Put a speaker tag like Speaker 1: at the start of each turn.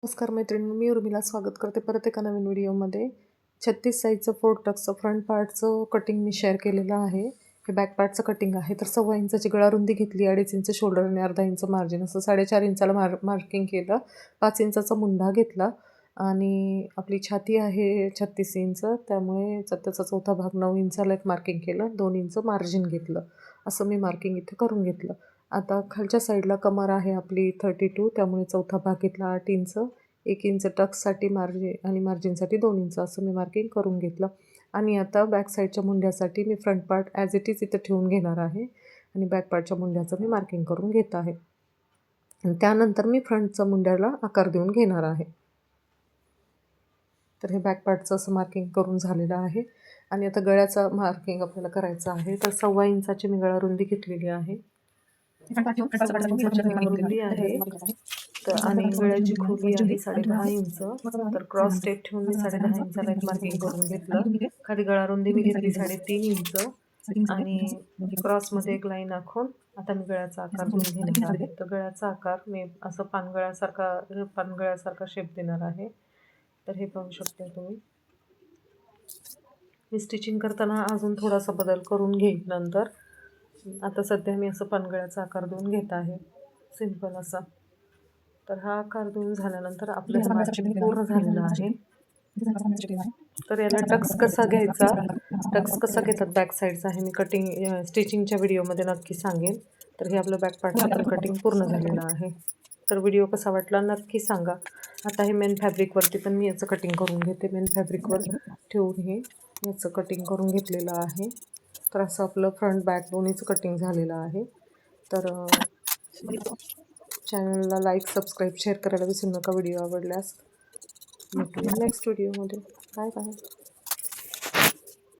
Speaker 1: नमस्कार मैत्रिणी, मी उर्मिला स्वागत करते परत एका नवीन व्हिडिओमध्ये. 36 साईजचं फोर्ट टक्सचं फ्रंट पार्टचं कटिंग मी शेअर केलेलं आहे. हे बॅक पार्टचं कटिंग आहे. तर 1.25 इंचाची गळा रुंदी घेतली, 2.5 इंच शोल्डर आणि अर्धा इंच मार्जिन, असं 4.5 इंचाला मार्किंग केलं. 5 इंचाचा मुंढा घेतला आणि आपली छाती आहे 36 इंच, त्यामुळे त्याचा चौथा भाग 9 इंचाला एक मार्किंग केलं, 2 इंच मार्जिन घेतलं. असं मी मार्किंग इथे करून घेतलं. आता खालच्या साईडला कमर आहे आपली 32, त्यामुळे चौथा भाग घेतला 8 इंच, 1 इंच टक्ससाठी मार्जिन आणि मार्जिनसाठी 2 इंच, असं मी मार्किंग करून घेतलं. आणि आता बॅक साईडच्या मुंड्यासाठी मी front part as it is इथं ठेवून घेणार आहे आणि बॅक पार्टच्या मुंड्याचं मी मार्किंग करून घेत आहे. आणि त्यानंतर मी फ्रंटच्या मुंड्याला आकार देऊन घेणार आहे. तर हे बॅक पार्टचं असं मार्किंग करून झालेलं आहे. आणि आता गळ्याचं मार्किंग आपल्याला करायचं आहे. तर 1.25 इंचाची मी गळा रुंदी घेतलेली आहे. 1.25 इंचाची गळा रुंदी आहे. तर आणि गळ्याची खोली आहे 10.5 इंच. तर क्रॉस स्टेप ठेवून मी 10.5 इंचाला एक मार्किंग करून घेतलं. खाली गळा रुंदी मी घेतली 3.5 इंच आणि क्रॉसमध्ये एक लाईन आखून आता मी गळ्याचा आकार देऊन घेणार आहे. तर गळ्याचा आकार मी असं पानगळ्यासारखा शेप देणार आहे. तर हे पाहू शकता तुम्ही. मी स्टिचिंग करताना अजून थोडासा बदल करून घेईन नंतर. आता सध्या मी असं पानगळ्याचा आकार देऊन घेत आहे, सिंपल असा. तर हा आकार देऊन झाल्यानंतर आपलं हे मार्किंग पूर्ण झालेलं आहे. तर याला टक्स कसा घ्यायचा, टक्स कसा घेतात बॅक साईडचा हे मी स्टिचिंगच्या व्हिडिओमध्ये नक्की सांगेन. तर हे आपलं बॅक पार्टचं पण कटिंग पूर्ण झालेलं आहे. तर व्हिडिओ कसा वाटला नक्की सांगा. आता हे मेन फॅब्रिकवरती पण मी याचं कटिंग करून घेते. मेन फॅब्रिकवर ठेवून हे याचं कटिंग करून घेतलेलं आहे. तर असं आपलं फ्रंट बॅक दोन्हीचं कटिंग झालेलं आहे. तर चॅनलला लाईक, सबस्क्राईब, शेअर करायला विसरू नका व्हिडिओ आवडल्यास. भेटूया नेक्स्ट व्हिडिओमध्ये. Bye bye.